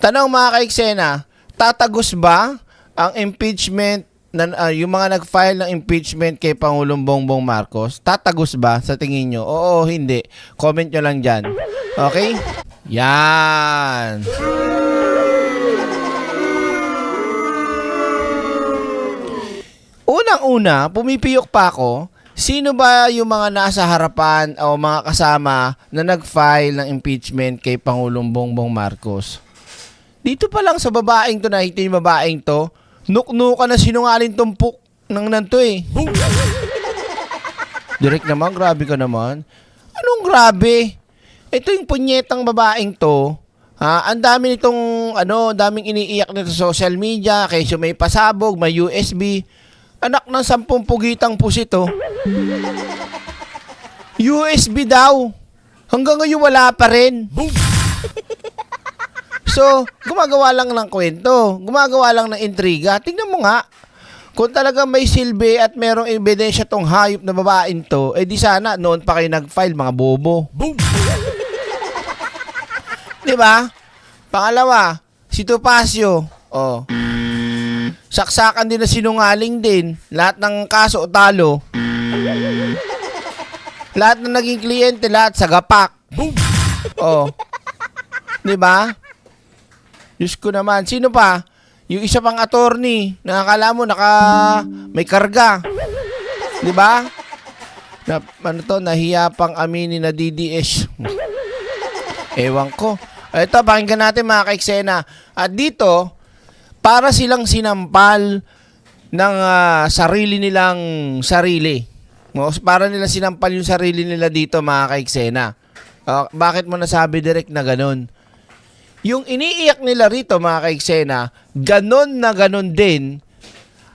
Tanong mga ka-eksena, tatagos ba ang impeachment yung mga nag-file ng impeachment kay Pangulong Bongbong Marcos? Tatagos ba sa tingin nyo? Oo, hindi. Comment nyo lang dyan. Okay? Yan. Unang-una, pumipiyok pa ako, sino ba yung mga nasa harapan o mga kasama na nag-file ng impeachment kay Pangulong Bongbong Marcos? Dito pa lang sa babaeng to, nakita yung babaeng to, nuknukan na sinungaling tumpok ng nanto eh. Direk naman, grabe ka naman. Anong grabe? Ito yung punyetang babaeng to, ha? Ang dami nitong, daming iniiyak nito sa social media, kaysa may pasabog, may USB. Anak ng 10 pugitang pusito. USB daw. Hanggang ngayon wala pa rin. So, gumagawa lang ng kwento. Gumagawa lang ng intriga. Tingnan mo nga. Kung talaga may silbi at merong ebidensya tong hayop na babaeng to, eh di sana noon pa kayo nag-file, mga bobo. Diba? Pangalawa, si Topacio. Oh. Saksakan din na sinungaling din. Lahat ng kaso talo. Lahat na naging kliyente, lahat sa gapak. Oh. 'Di ba? Diyos ko naman. Sino pa? Yung isa pang attorney, nakakala mo may karga. 'Di ba? Nahiya pang aminin na DDS. Ewan ko. Ito, pakinggan natin mga ka-eksena. At dito, para silang sinampal ng sarili nilang sarili. Para nila sinampal yung sarili nila dito, mga ka-eksena. Bakit mo nasabi direct na ganun? Yung iniiyak nila rito, mga ka-eksena, ganun na ganun din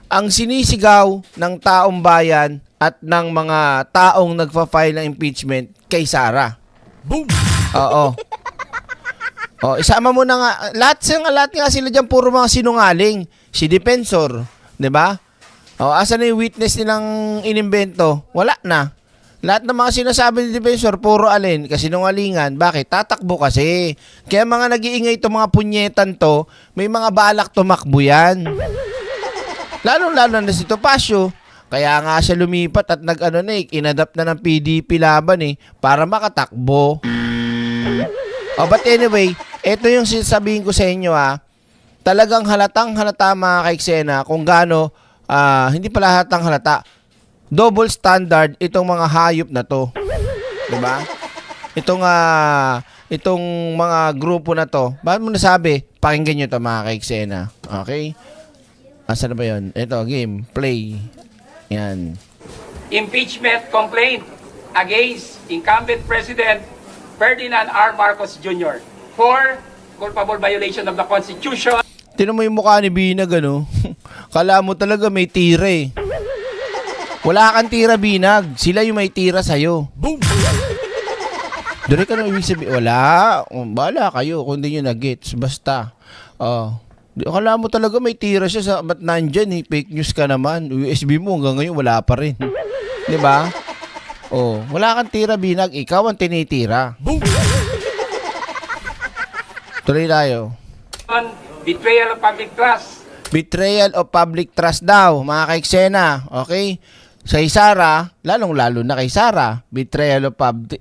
ang sinisigaw ng taong bayan at ng mga taong nagfa-file ng impeachment kay Sara. Boom! Oo. Isama mo na nga. Lahat nga sila dyan, puro mga sinungaling. Si Defensor, di ba? Asan na yung witness nilang inimbento? Wala na. Lahat ng mga sinasabi ni Defensor, puro alin, kasinungalingan. Bakit? Tatakbo kasi. Kaya mga nag-iingay itong mga punyetan to, may mga balak tumakbo yan. Lalo-lalo na si Topacio. Kaya nga siya lumipat at inadapt na ng PDP laban para makatakbo. But anyway, ito yung sasabihin ko sa inyo talagang halatang halata mga ka-eksena kung gaano, hindi pala halatang halata, double standard itong mga hayop na to. Diba? Itong mga grupo na to, bakit mo nasabi? Pakinggan nyo ito mga ka-eksena. Okay? Asan na ba yun? Ito, game, play. Yan. Impeachment complaint against incumbent President Ferdinand R. Marcos Jr. for culpable violation of the Constitution. Tinan mo yung mukha ni Binag, Kala mo talaga may tira eh. Wala kang tira, Binag. Sila yung may tira sa'yo. Boom! Direk ka na ibig sabihin. Wala. Bahala kayo kung hindi nyo na-gets. Basta. Kala mo talaga may tira siya sa ba't nandyan fake news ka naman. USB mo hanggang ngayon wala pa rin. Diba? Wala kang tira, Binag. Ikaw ang tinitira. Boom! Tuloy tayo. Betrayal of public trust. Betrayal of public trust daw, mga ka-eksena. Okay? Sa Sara, lalong-lalo na kay Sara, betrayal of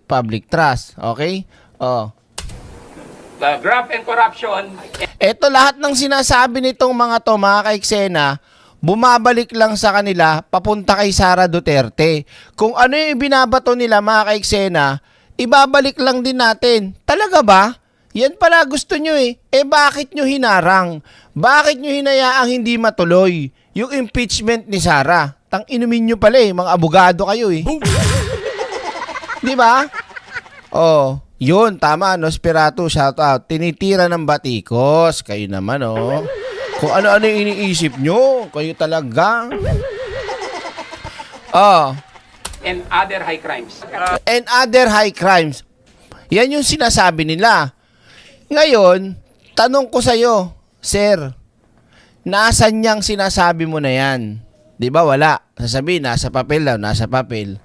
public trust. Okay? The graft and corruption. Ito lahat ng sinasabi nitong mga to, mga ka-eksena, bumabalik lang sa kanila papunta kay Sara Duterte. Kung ano yung ibinabato nila, mga ka-eksena, ibabalik lang din natin. Talaga ba? Yan pala gusto nyo bakit nyo hinarang? Bakit nyo hinayaang hindi matuloy yung impeachment ni Sara? Inumin nyo pala mga abogado kayo Di ba? Yun, tama, Nosferatu, shout out. Tinitira ng batikos. Kayo naman, Kung ano-ano yung iniisip nyo, kayo talaga. And other high crimes. And other high crimes. Yan yung sinasabi nila. Ngayon, tanong ko sa'yo, Sir, nasan niyang sinasabi mo na yan? Di ba wala? Sasabihin, nasa papel daw, nasa papel.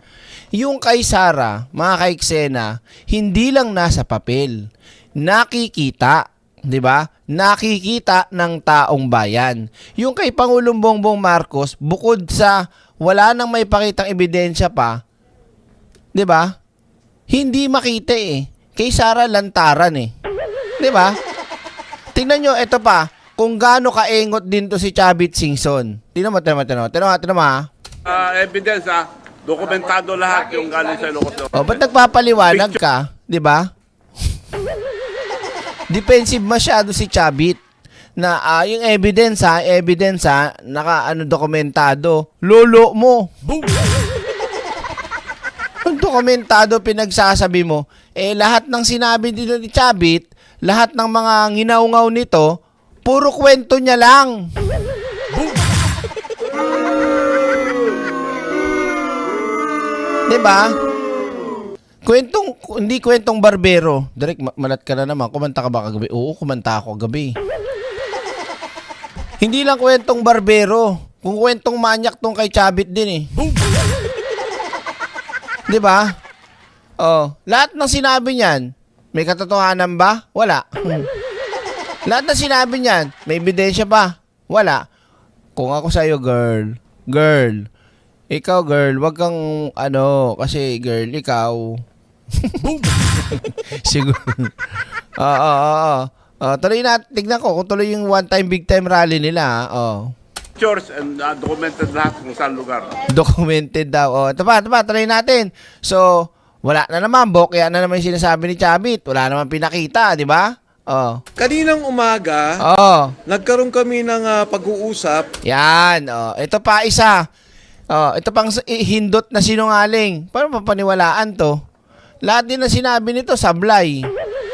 Yung kay Sara, mga ka-eksena, hindi lang nasa papel. Nakikita. 'di ba? Nakikita ng taong bayan. Yung kay Pangulong Bongbong Marcos, bukod sa wala nang may pakitang ebidensya pa, 'di ba? Hindi makita eh. Kay Sara lantaran eh. 'Di ba? Tingnan nyo, ito pa, kung gaano kaengot din to si Chavit Singson. Tingnan mo ha. Evidence dokumentado lahat yung galing sa Ilocos. O, ba't nagpapaliwanag ka? 'Di ba? Defensive masyado si Chavit na yung evidence dokumentado. Lolo mo. Ang dokumentado pinagsasabi mo, lahat ng sinabi dito ni Chavit, lahat ng mga nginaungaw nito, puro kwento niya lang. Diba? Hindi kwentong barbero. Direk, malat ka na naman. Kumanta ka ba kagabi? Oo, kumanta ako kagabi. Hindi lang kwentong barbero. Kung kwentong manyak tong kay Chavit din eh. Diba? Oh, lahat ng sinabi niyan, may katotohanan ba? Wala. Lahat ng sinabi niyan, may ebidensya ba? Wala. Kung ako sa'yo, girl, ikaw, girl, wag kang, kasi, girl, ikaw. Siguro. Tuloy na, tignan ko kung tuloy yung one time, big time rally nila. Pictures and documented lahat kung saan lugar. Documented daw. Ito pa, tuloy natin. So, wala na naman, bokya na naman yung sinasabi ni Chavit. Wala naman pinakita, di ba? Kaninang umaga, nagkaroon kami ng pag-uusap. Yan, ito pa isa. Ito pang hindot na sinungaling. Paano mapaniwalaan to? Lahat din na sinabi nito, sablay.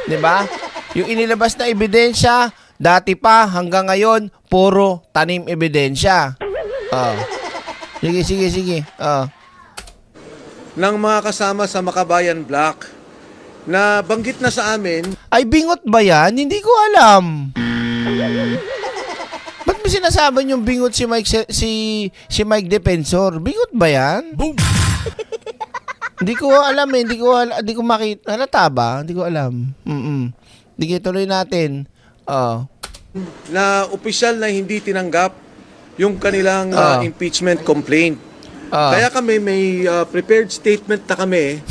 'Di ba? Yung inilabas na ebidensya, dati pa hanggang ngayon, puro tanim ebidensya. Sige. Ng mga kasama sa Makabayan Black na banggit na sa amin. Ay, bingot ba yan? Hindi ko alam. Ba't mo sinasabi yung bingot si Mike Defensor? Bingot ba yan? Boom! Hindi ko alam eh. Hindi ko makita. Halata ba? Hindi ko alam. Sige, tuloy natin. Na opisyal na hindi tinanggap yung kanilang impeachment complaint. Kaya kami may prepared statement na kami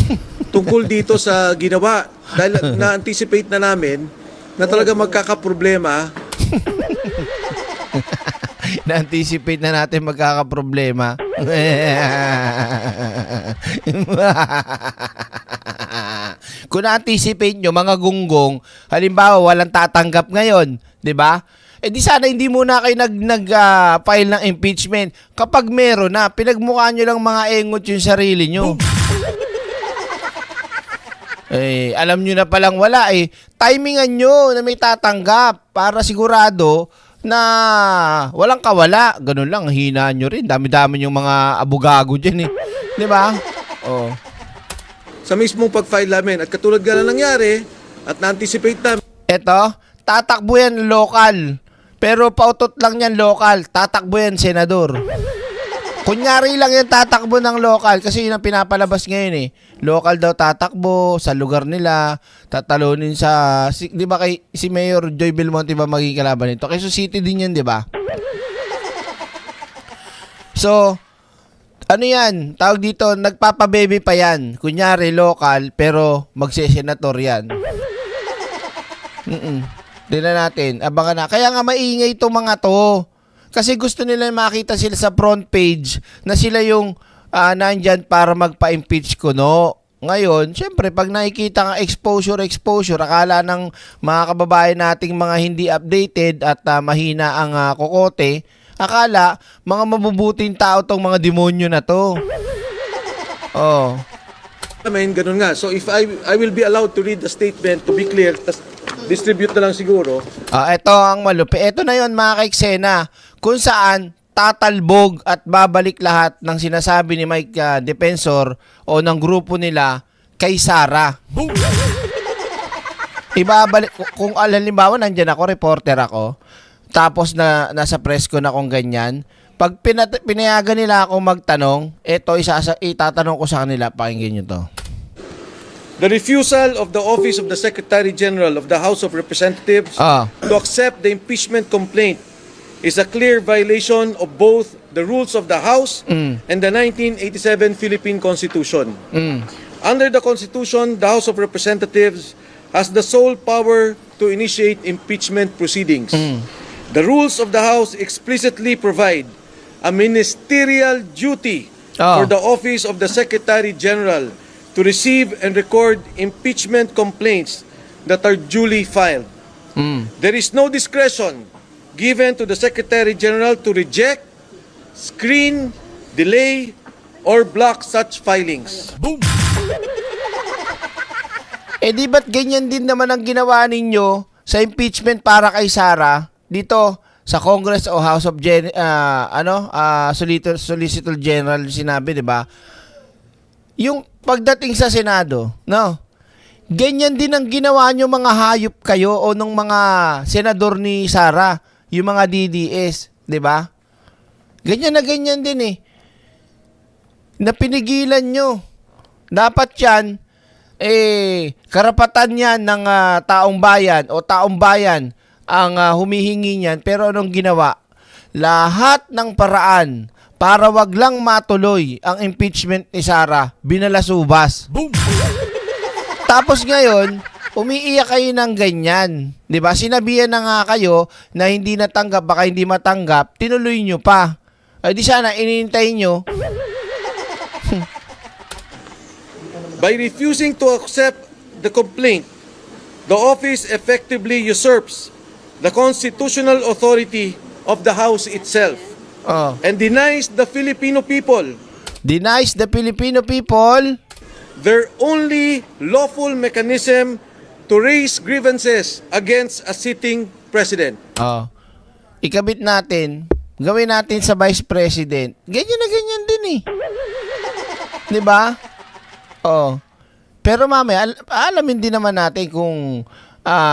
tungkol dito sa ginawa. Dahil na-anticipate na namin na talaga magkakaproblema. Na-anticipate na natin magkakaproblema. Kung na-anticipate nyo, mga gunggong, halimbawa, walang tatanggap ngayon, di ba? Di sana hindi muna kayo nag-file ng impeachment. Kapag meron na, pinagmukha nyo lang mga engot yung sarili nyo. Alam nyo na palang wala eh. Timingan nyo na may tatanggap para sigurado na walang kawala. Ganun lang, hina nyo rin. Dami-dami yung mga abugago dyan eh. Di ba? Sa mismong pag-file namin. At katulad nga na nangyari, at na-anticipate namin. Eto, tatakbo yan local. Pero pautot lang yan local. Tatakbo yan senador. Kunyari lang yan tatakbo ng local kasi yun ang pinapalabas ngayon eh. Local daw tatakbo sa lugar nila, tatalunin sa, di ba kay si Mayor Joy Belmonte ba magiging kalaban nito? Quezon City din yan, di ba? So, ano yan? Tawag dito, nagpapabebe pa yan. Kunyari local, pero magsesenator yan. Tingnan natin, abangan na. Kaya nga maingay itong mga to. Kasi gusto nila makita sila sa front page na sila yung nandyan para magpa-impeach kuno. Ngayon, syempre, pag nakikita nga exposure, akala ng mga kababayan nating mga hindi updated at mahina ang kokote, akala mga mabubuting tao tong mga demonyo na to. Ganun nga. So if I will be allowed to read the statement to be clear, distribute na lang siguro. Ito ang malupi. Ito na yon mga kaiksena, kung saan tatalbog at babalik lahat ng sinasabi ni Mike Defensor o ng grupo nila kay Sara. Ibabalik, kung halimbawa nandyan ako, reporter ako, tapos nasa press ko na kung ganyan, pag pinayagan nila ako magtanong, ito itatanong ko sa kanila, pakinggan nyo to. The refusal of the office of the Secretary General of the House of Representatives to accept the impeachment complaint is a clear violation of both the rules of the House and the 1987 Philippine Constitution. Under the Constitution, the House of Representatives has the sole power to initiate impeachment proceedings. The rules of the House explicitly provide a ministerial duty for the office of the Secretary General to receive and record impeachment complaints that are duly filed. There is no discretion given to the Secretary General to reject, screen, delay, or block such filings. Eh di ba't ganyan din naman ang ginawa ninyo sa impeachment para kay Sara dito sa Congress o House of Solicitor General sinabi, 'di ba? Yung pagdating sa Senado, no? Ganyan din ang ginawa nyo mga hayop kayo o nung mga senador ni Sara, yung mga DDS, 'di ba? Ganyan na ganyan din eh. Na pinigilan nyo. Dapat 'yan karapatan yan ng taong bayan o taong bayan ang humihingi niyan, pero anong ginawa? Lahat ng paraan para wag lang matuloy ang impeachment ni Sara, binalasubas. Boom! Tapos ngayon, umiiyak kayo ng ganyan. 'Di ba? Sinabihan na nga kayo na hindi natanggap, baka hindi matanggap, tinuloy nyo pa. Ay di sana inintay nyo. By refusing to accept the complaint, the office effectively usurps the constitutional authority of the House itself and denies the Filipino people their only lawful mechanism to raise grievances against a sitting president. Ikabit natin, gawin natin sa Vice President. Ganyan na ganyan din eh. 'Di ba? Pero mamaya, alamin din naman natin kung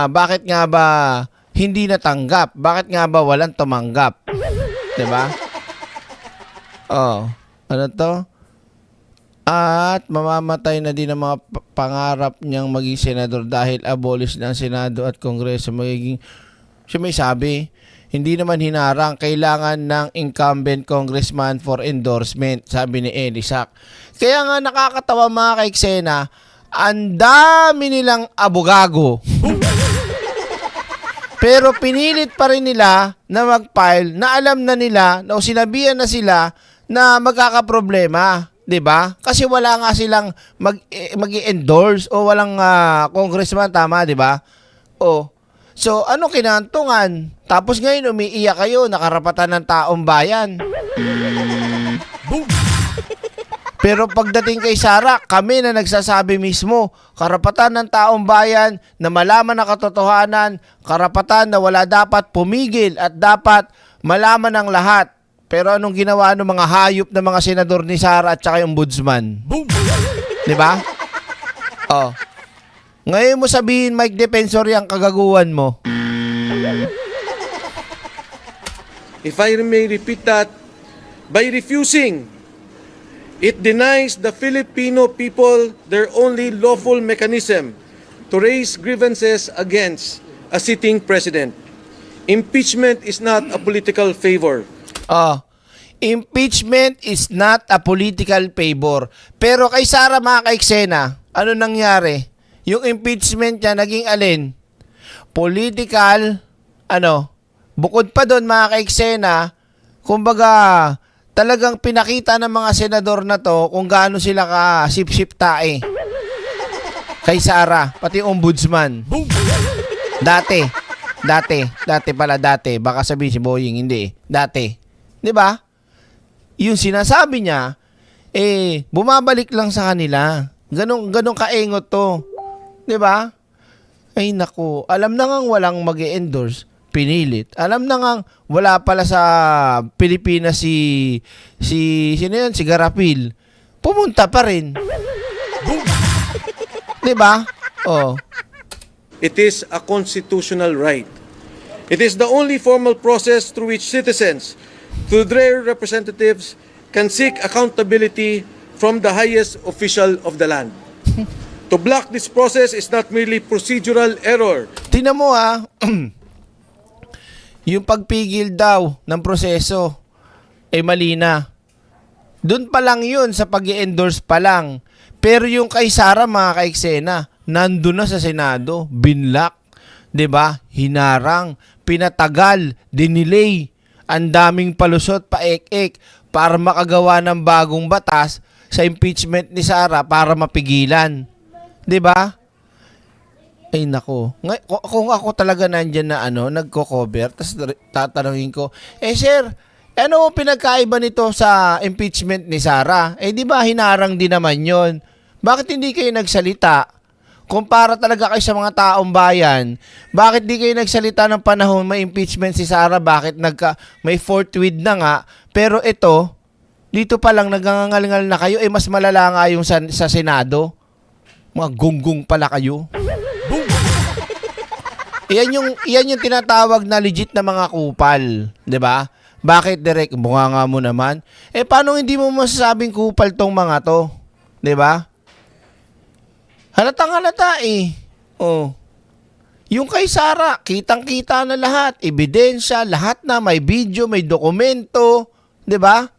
bakit nga ba hindi natanggap, bakit nga ba walang tumanggap. 'Di ba? Ano to? At mamamatay na din ang mga pangarap niyang maging senador dahil abolish ng Senado at Kongreso magiging. Siya may sabi, hindi naman hinarang, kailangan ng incumbent congressman for endorsement, sabi ni Elisac. Kaya nga nakakatawa mga kaiksena, ang dami nilang abogago. Pero pinilit pa rin nila na mag-file na alam na nila o sinabihan na sila na magkakaproblema, 'di ba? Kasi wala nga silang mag-endorse o walang congressman, tama, 'di ba? So, ano kinantungan? Tapos ngayon umiiyak kayo, nakarapatan ng taong bayan. Boom! Pero pagdating kay Sara, kami na nagsasabi mismo, karapatan ng taong bayan na malaman ang katotohanan, karapatan na wala dapat pumigil at dapat malaman ng lahat. Pero anong ginawa ng mga hayop na mga senador ni Sara at saka yung ombudsman? Boom! Diba? Ngayon mo sabihin, Mike Defensor, yung kagaguhan mo. If I may repeat that, by refusing, it denies the Filipino people their only lawful mechanism to raise grievances against a sitting president. Impeachment is not a political favor. Impeachment is not a political favor. Pero kay Sara, mga kaiksena, ano nangyari? Yung impeachment niya naging alin? Political, bukod pa doon mga kaiksena, kumbaga, talagang pinakita ng mga senador na to kung gaano sila ka sip-sip tae. Kay Sara, pati ombudsman. Boom! Dati, baka sabihin si Boying, hindi. Dati. 'Di ba? Yung sinasabi niya, bumabalik lang sa kanila. Ganong kaengot to. 'Di ba? Ay naku, alam na ngang walang mag-endorse, pinilit. Alam na ngang wala pala sa Pilipinas si Garapil. Pumunta pa rin. 'Di ba? It is a constitutional right. It is the only formal process through which citizens, through their representatives, can seek accountability from the highest official of the land. To To block this process is not merely procedural error. Tingnan mo yung pagpigil daw ng proseso, mali na. Doon pa lang yun, sa pag-endorse pa lang. Pero yung kay Sara, mga ka-eksena, nandun na sa Senado, binlock, 'di ba? Hinarang, pinatagal, dinelay, ang daming palusot, paek-ek, para makagawa ng bagong batas sa impeachment ni Sara para mapigilan. 'Di ba? Ay nako. Kung ako talaga nandiyan na nagko-cover, tapos tatanungin ko, sir, ano pinagkaiba nito sa impeachment ni Sara? Di ba hinarang din naman 'yon? Bakit hindi kayo nagsalita? Kung para talaga kayo sa mga taong bayan, bakit di kayo nagsalita ng panahon may impeachment si Sara? Bakit may fourth with na nga? Pero ito, dito pa lang nagangangal-ngal na kayo, mas malala nga yung sa Senado. Mga gunggong pala kayo. Iyan yung tinatawag na legit na mga kupal, 'di ba? Bakit direct bunganga mo naman? Paano hindi mo masasabing kupal tong mga to? 'Di ba? Halatang halata Oh. Yung kay Sara, kitang-kita na lahat, ebidensya, lahat na, may video, may dokumento, 'di ba?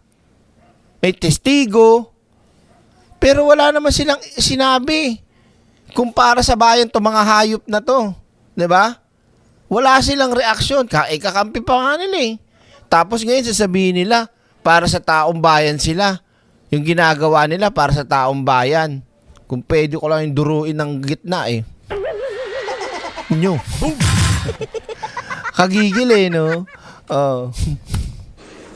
May testigo. Pero wala naman silang sinabi kung para sa bayan to mga hayop na to, 'di ba? Wala silang reaksyon, kakampi pa nga nila Tapos ngayon sasabihin nila para sa taong bayan sila. Yung ginagawa nila para sa taong bayan. Kung pwede ko lang yung duruin ng gitna Nyo. Kagigil no? Oh.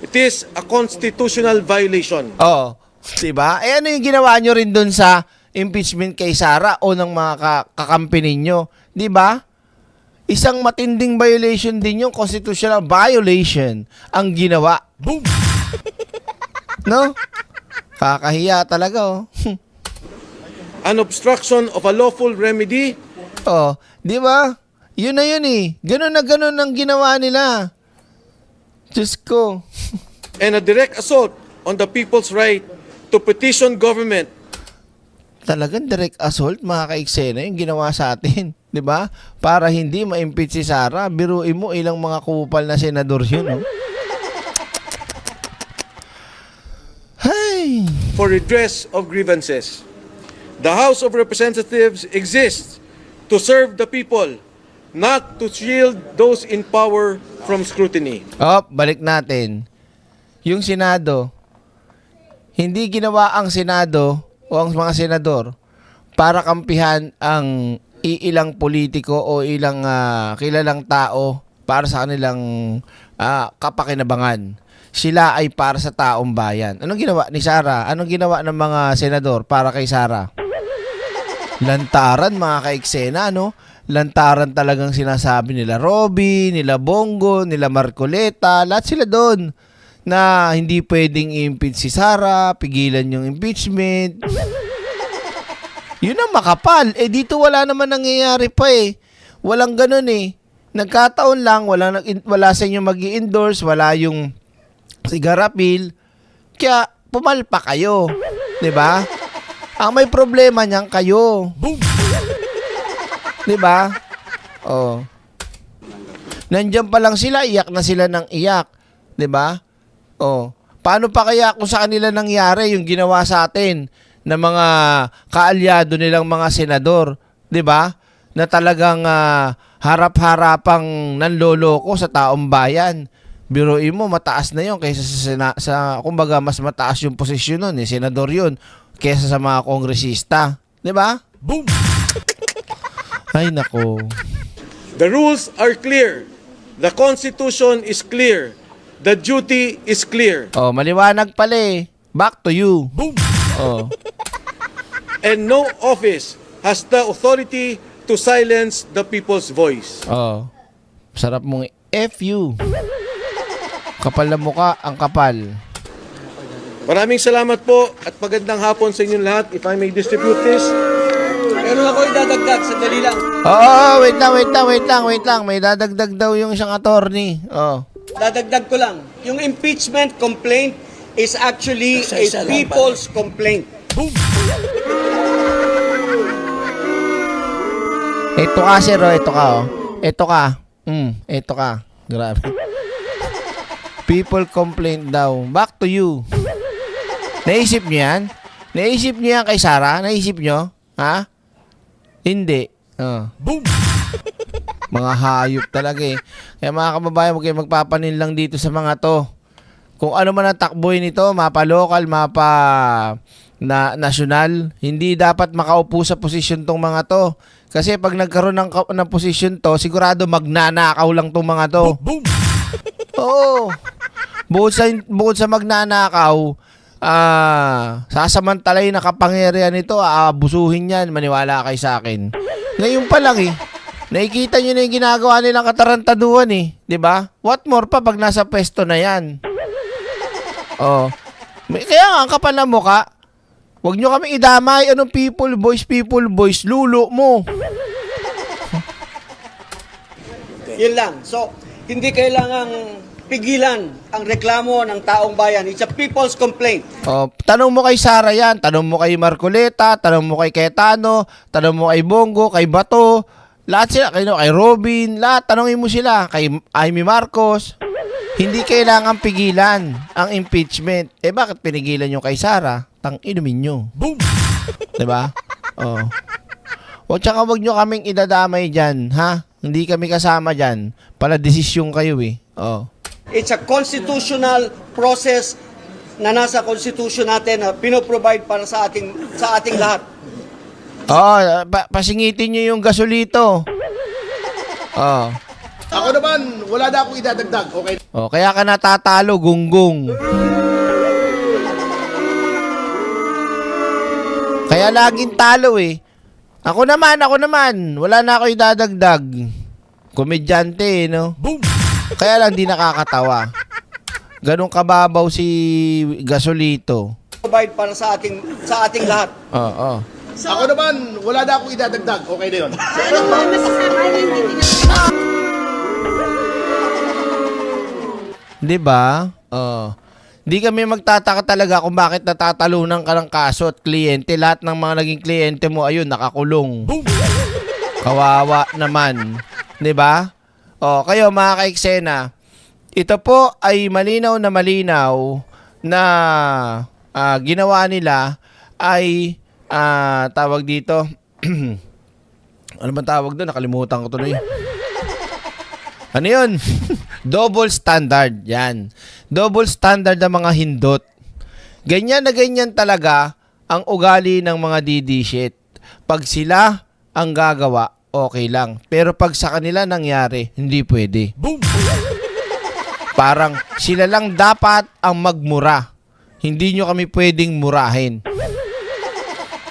It is a constitutional violation. Oo. Diba? Ano yung ginawa nyo rin dun sa impeachment kay Sara o ng mga kakampi ninyo? Diba? Isang matinding violation din yung constitutional violation ang ginawa. Boom! No? Kakahiya talaga An obstruction of a lawful remedy. Di ba? Yun na yun Ganun na ganun ang ginawa nila. Diyos ko. And a direct assault on the people's right to petition government. Talagang direct assault, mga ka-eksena, yung ginawa sa atin. Di ba? Para hindi ma-impeach si Sara. Biruin mo ilang mga kupal na senador yun. Hay! For redress of grievances. The House of Representatives exists to serve the people, not to shield those in power from scrutiny. Balik natin. Yung Senado, hindi ginawa ang Senado o ang mga senador para kampihan ang ilang politiko o ilang kilalang tao para sa kanilang kapakinabangan. Sila ay para sa taong bayan. Anong ginawa ni Sara? Anong ginawa ng mga senador para kay Sara? Lantaran, mga ka-eksena, Lantaran talagang sinasabi nila Robby, nila Bongo, nila Marcoleta, lahat sila doon na hindi pwedeng i-impeach si Sara, pigilan yung impeachment. Yun ang makapal. Dito wala naman nangyayari pa Walang ganun Nagkataon lang, wala sa inyo mag-i-endorse, wala yung sigarapil. Kaya pumalpa kayo. 'Di ba? Ang may problema niyan kayo. Di ba? Nandiyan pa lang sila, iyak na sila ng iyak. Di ba? Paano pa kaya kung sa kanila nangyari yung ginawa sa atin ng mga kaalyado nilang mga senador? Di ba? Na talagang harap-harapang nanloloko sa taong bayan. Biruin mo, mataas na yun kaysa kumbaga mas mataas yung posisyon nun, senador yun, kaysa sa mga kongresista. Di ba? Boom! Ay, nako. The rules are clear. The Constitution is clear. The duty is clear. Maliwanag pala Back to you. Boom! And no office has the authority to silence the people's voice. Sarap mong F-you. Kapal na mukha, ang kapal. Maraming salamat po at magandang hapon sa inyong lahat. If I may distribute this. Meron ako idadagdag, sandali lang. Wait lang. May dadagdag daw yung isang attorney. Dadagdag ko lang. Yung impeachment complaint is actually a people's complaint. Ito ka, sir, oh. Ito ka, oh. Ito ka. Ito ka. Grabe. People complain daw. Back to you. Naisip niyo yan? Naisip niyo yan kay Sara? Naisip niyo? Ha? Hindi. Boom! Mga hayop talaga eh. Kaya mga kababayan, huwag kayo magpapanin lang dito sa mga to. Kung ano man ang takboy nito, mapa local, mapa nasyonal, hindi dapat makaupo sa posisyon tong mga to. Kasi pag nagkaroon ng posisyon to, sigurado magnanakaw lang tong mga to. Boom! Oo. Bukod sa magnanakaw, sasamantalay na kapangyarihan nito, aabusuhin yan, maniwala kay sa akin. Ngayon pa lang eh. Nakikita nyo na yung ginagawa nilang katarantaduhan eh. 'Di ba? What more pa pag nasa pwesto na yan? Oh. Kaya nga, ang kapal na mukha. Huwag nyo kami idamay. Anong people voice, lulo mo. Yun lang. So, hindi kailangang pigilan ang reklamo ng taong bayan. It's a people's complaint. Oh, tanong mo kay Sara yan, tanong mo kay Marcoleta, tanong mo kay Cayetano, tanong mo kay Bongo, kay Bato, lahat sila, kay Robin, lahat, tanongin mo sila, kay Amy Marcos. Hindi kailangan pigilan ang impeachment. Eh bakit pinigilan nyo kay Sara? Inumin nyo. Boom! Diba? Oh. O tsaka wag nyo kaming idadamay dyan, ha? Hindi kami kasama dyan. Pala desisyon kayo eh. Oh. It's a constitutional process na nasa constitution natin na pinoprovide para sa ating lahat. Oh, pasingitin nyo yung gasolito. Oh. Ako naman, wala na akong idadagdag. Okay. Oh, kaya ka natatalo, gunggong. Kaya laging talo eh. Ako naman, wala na ako idadagdag. Komedyante, no? Boom! Kaya lang di nakakatawa. Ganong kababaw si gasolito. Provide para sa ating lahat. Oo. Ako naman, wala na akong idadagdag. Okay na yun. Di ba? Di kami magtataka talaga kung bakit natatalunan ka ng kaso at kliyente. Lahat ng mga naging kliyente mo, ayun, nakakulong. Kawawa naman. Di ba? Kayo mga ka-eksena, ito po ay malinaw na ginawa nila ay tawag dito. Ano ba tawag doon? Nakalimutan ko tuloy. Ano yun? Double standard. Yan. Double standard ng mga hindot. Ganyan na ganyan talaga ang ugali ng mga DD-shit. Pag sila ang gagawa, okay lang. Pero pag sa kanila nangyari, hindi pwede. Boom! Parang sila lang dapat ang magmura. Hindi nyo kami pwedeng murahin.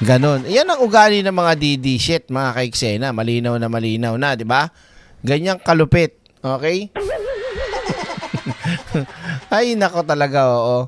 Ganon. Yan ang ugali ng mga DD shit, mga kaiksena. Malinaw na, di ba? Ganyang kalupit. Okay? Ay, nako talaga, oo.